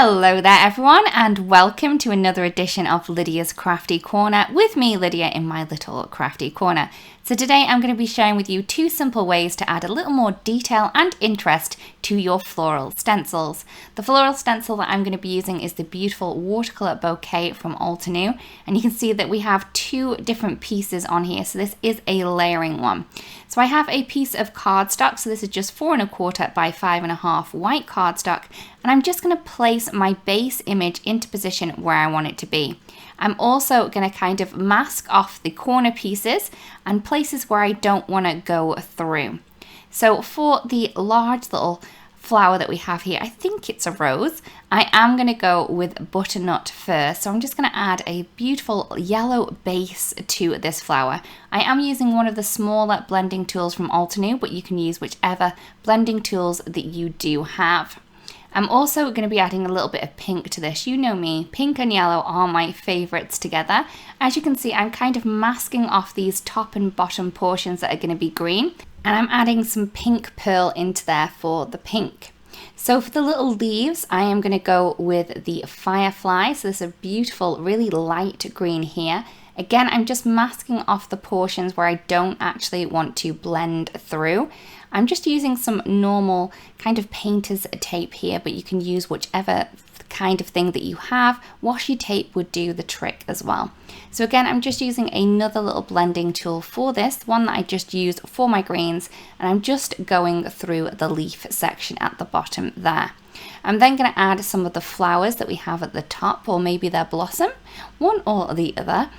Hello there everyone, and welcome to another edition of Lydia's Crafty Corner with me, Lydia, in my little crafty corner. So today I'm going to be sharing with you two simple ways to add a little more detail and interest to your floral stencils. The floral stencil that I'm going to be using is the beautiful Watercolor Bouquet from Altenew, and you can see that we have two different pieces on here, so this is a layering one. So I have a piece of cardstock, so this is just 4 1/4 by 5 1/2 white cardstock, and I'm just going to place my base image into position where I want it to be. I'm also going to kind of mask off the corner pieces and places where I don't want to go through. So for the large little flower that we have here, I think it's a rose, I am going to go with butternut first. So I'm just going to add a beautiful yellow base to this flower. I am using one of the smaller blending tools from Altenew, but you can use whichever blending tools that you do have. I'm also going to be adding a little bit of pink to this. You know me, pink and yellow are my favorites together. As you can see, I'm kind of masking off these top and bottom portions that are going to be green, and I'm adding some pink pearl into there for the pink. So for the little leaves, I am going to go with the Firefly. So this is a beautiful, really light green here. Again, I'm just masking off the portions where I don't actually want to blend through. I'm just using some normal kind of painter's tape here, but you can use whichever kind of thing that you have. Washi tape would do the trick as well. So again, I'm just using another little blending tool for this, one that I just used for my greens, and I'm just going through the leaf section at the bottom there. I'm then going to add some of the flowers that we have at the top, or maybe their blossom, one or the other.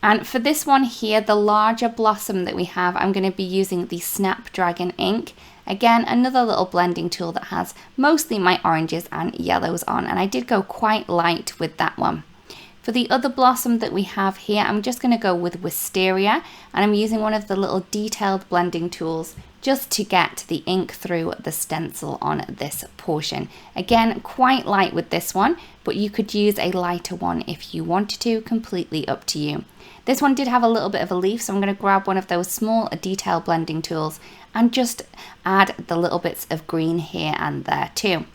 And for this one here, the larger blossom that we have, I'm going to be using the Snapdragon Ink. Again, another little blending tool that has mostly my oranges and yellows on, and I did go quite light with that one. For the other blossom that we have here, I'm just going to go with Wisteria, and I'm using one of the little detailed blending tools just to get the ink through the stencil on this portion. Again, quite light with this one, but you could use a lighter one if you wanted to, completely up to you. This one did have a little bit of a leaf, so I'm going to grab one of those small detail blending tools and just add the little bits of green here and there too.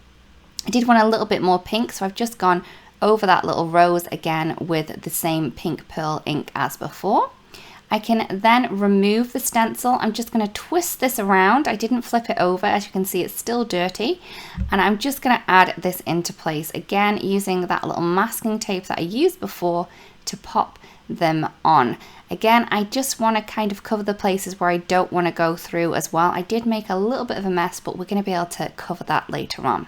I did want a little bit more pink, so I've just gone over that little rose again with the same pink pearl ink as before. I can then remove the stencil. I'm just going to twist this around. I didn't flip it over. As you can see, it's still dirty. And I'm just going to add this into place, again using that little masking tape that I used before to pop them on. Again, I just want to kind of cover the places where I don't want to go through as well. I did make a little bit of a mess, but we're going to be able to cover that later on.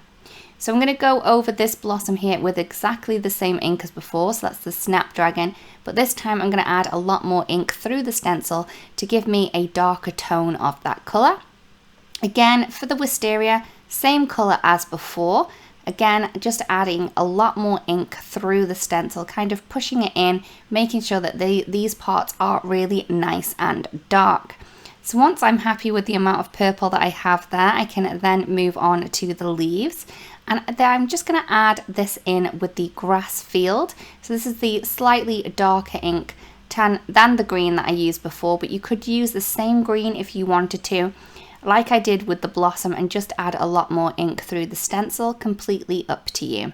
So I'm going to go over this blossom here with exactly the same ink as before, so that's the Snapdragon, but this time I'm going to add a lot more ink through the stencil to give me a darker tone of that colour. Again, for the Wisteria, same colour as before. Again, just adding a lot more ink through the stencil, kind of pushing it in, making sure that these parts are really nice and dark. So once I'm happy with the amount of purple that I have there, I can then move on to the leaves. And then I'm just going to add this in with the grass field. So this is the slightly darker ink than the green that I used before, but you could use the same green if you wanted to, like I did with the blossom, and just add a lot more ink through the stencil, completely up to you.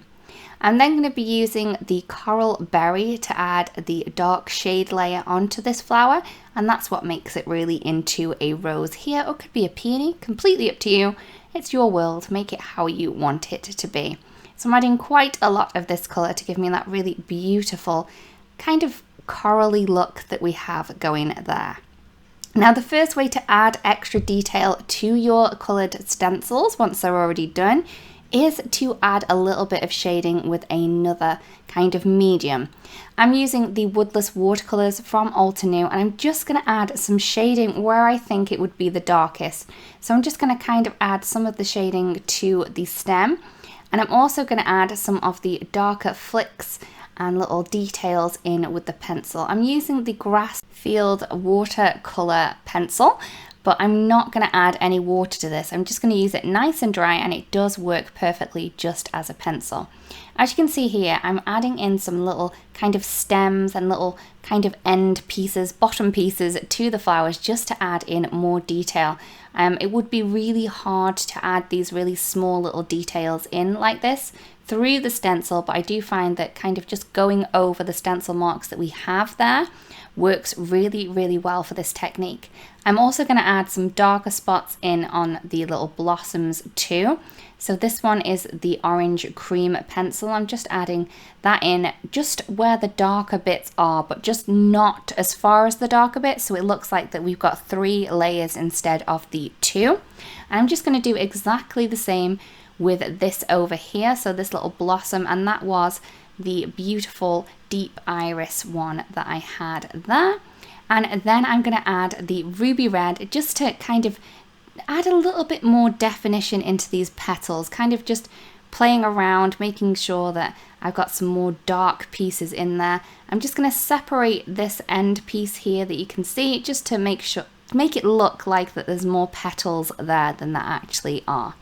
I'm then going to be using the Coral Berry to add the dark shade layer onto this flower, and that's what makes it really into a rose here, or could be a peony, completely up to you. It's your world, make it how you want it to be. So I'm adding quite a lot of this colour to give me that really beautiful kind of corally look that we have going there. Now the first way to add extra detail to your coloured stencils once they're already done is to add a little bit of shading with another kind of medium. I'm using the Woodless watercolours from Altenew, and I'm just going to add some shading where I think it would be the darkest. So I'm just going to kind of add some of the shading to the stem, and I'm also going to add some of the darker flicks and little details in with the pencil. I'm using the Grass Field watercolour pencil, but I'm not going to add any water to this. I'm just going to use it nice and dry, and it does work perfectly just as a pencil. As you can see here, I'm adding in some little kind of stems and little kind of end pieces, bottom pieces to the flowers just to add in more detail. It would be really hard to add these really small little details in like this through the stencil, but I do find that kind of just going over the stencil marks that we have there works really, really well for this technique. I'm also going to add some darker spots in on the little blossoms too. So this one is the orange cream pencil. I'm just adding that in just where the darker bits are, but just not as far as the darker bits. So it looks like that we've got 3 layers instead of the 2. I'm just going to do exactly the same with this over here. So this little blossom, and that was the beautiful deep iris one that I had there. And then I'm going to add the ruby red just to kind of add a little bit more definition into these petals, kind of just playing around, making sure that I've got some more dark pieces in there. I'm just going to separate this end piece here that you can see just to make it look like that there's more petals there than there actually are.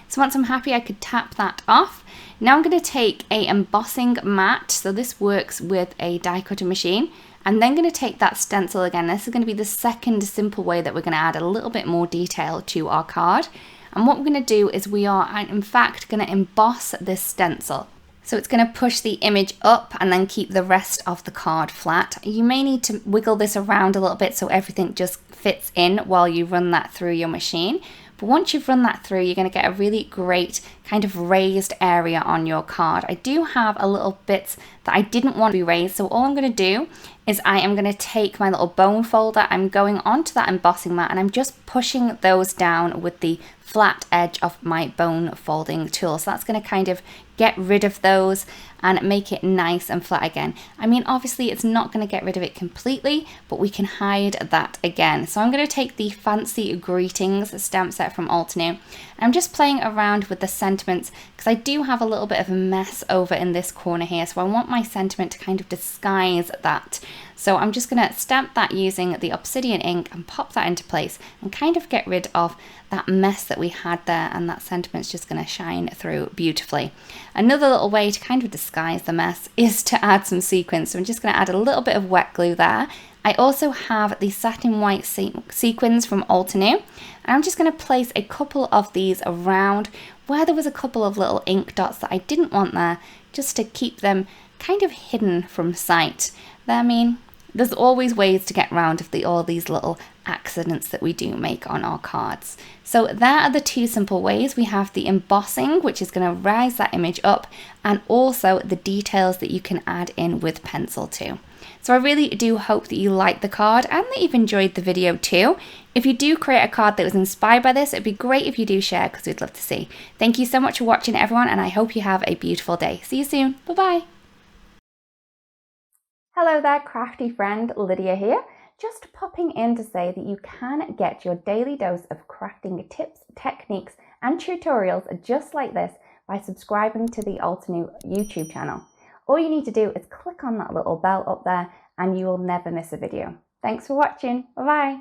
So once I'm happy, I could tap that off. Now I'm going to take a embossing mat. So this works with a die cutter machine. I'm then going to take that stencil again. This is going to be the second simple way that we're going to add a little bit more detail to our card. And what we're going to do is we are in fact going to emboss this stencil. So it's going to push the image up and then keep the rest of the card flat. You may need to wiggle this around a little bit so everything just fits in while you run that through your machine. But once you've run that through, you're going to get a really great kind of raised area on your card. I do have a little bits that I didn't want to be raised, so all I'm going to do is I am going to take my little bone folder, I'm going onto that embossing mat, and I'm just pushing those down with the flat edge of my bone folding tool. So that's going to kind of get rid of those and make it nice and flat again. I mean, obviously it's not going to get rid of it completely, but we can hide that again. So I'm going to take the Fancy Greetings stamp set from Altenew. I'm just playing around with the sentiments because I do have a little bit of a mess over in this corner here. So I want my sentiment to kind of disguise that. So I'm just going to stamp that using the Obsidian ink and pop that into place and kind of get rid of that mess that we had there, and that sentiment's just going to shine through beautifully. Another little way to kind of disguise the mess is to add some sequins. So I'm just going to add a little bit of wet glue there. I also have the satin white sequins from Altenew, and I'm just going to place a couple of these around where there was a couple of little ink dots that I didn't want there, just to keep them kind of hidden from sight. I mean, there's always ways to get around all these little accidents that we do make on our cards. So there are the 2 simple ways. We have the embossing, which is going to rise that image up, and also the details that you can add in with pencil too. So I really do hope that you liked the card and that you've enjoyed the video too. If you do create a card that was inspired by this, it'd be great if you do share because we'd love to see. Thank you so much for watching, everyone, and I hope you have a beautiful day. See you soon. Bye-bye. Hello there, crafty friend, Lydia here. Just popping in to say that you can get your daily dose of crafting tips, techniques and tutorials just like this by subscribing to the Altenew YouTube channel. All you need to do is click on that little bell up there and you will never miss a video. Thanks for watching. Bye bye.